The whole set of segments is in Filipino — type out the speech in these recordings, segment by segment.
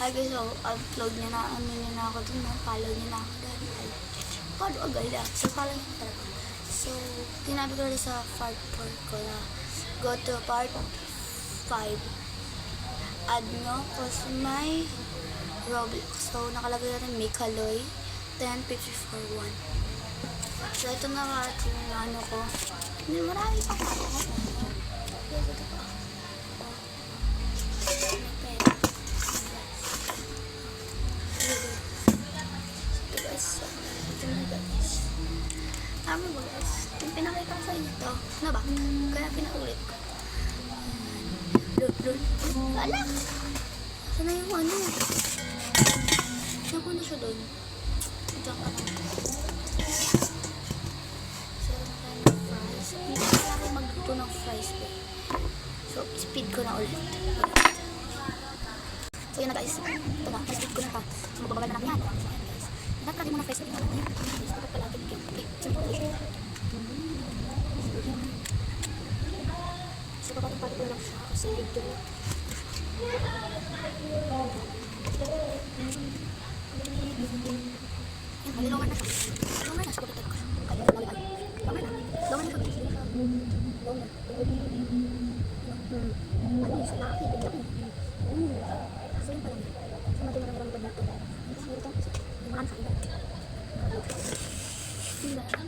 Ay guys, so, upload niya na, ano niya na ako dun, no? Follow niya na ako dun. Ay, follow agad ah. So, follow niya talaga. So, tinabi ko rin sa part 4 ko na go to part 5. Add nyo ko sa may Roblox. So, nakalagay natin Mikaloy 1054-1. So, ito na yung ano ko. Hindi, marami pa ako. Tama ba guys? Yung pinakita ko sa inyo to. Ano ba? Kaya pinaulit ko. Ala! Saan na yung ano? Naku na siya doon. Diyan ka lang. Sarap tayo ng fries. Hindi ko kaya ako magluto ng fries ko. So, speed ko na ulit. So, yun na guys. Ito na. Speed ko na pa. So, magbabagal na lang yan. Dapat lagi mo na fries ko. Dapat palagi. Okay. So, papatong-patong ko lang siya kasi ito. Yan, malilawan na siya. Lumayan na siya. Pagkita ko. Kaya ito nalikan. Lumayan na. Lumayan na siya. Lumayan na. Ano yung sa nakakita ko? So, yun pa lang. So, matumarang ba dito? Kasi ito. Yung mga sa iba. Hindi na siya.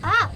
Ah!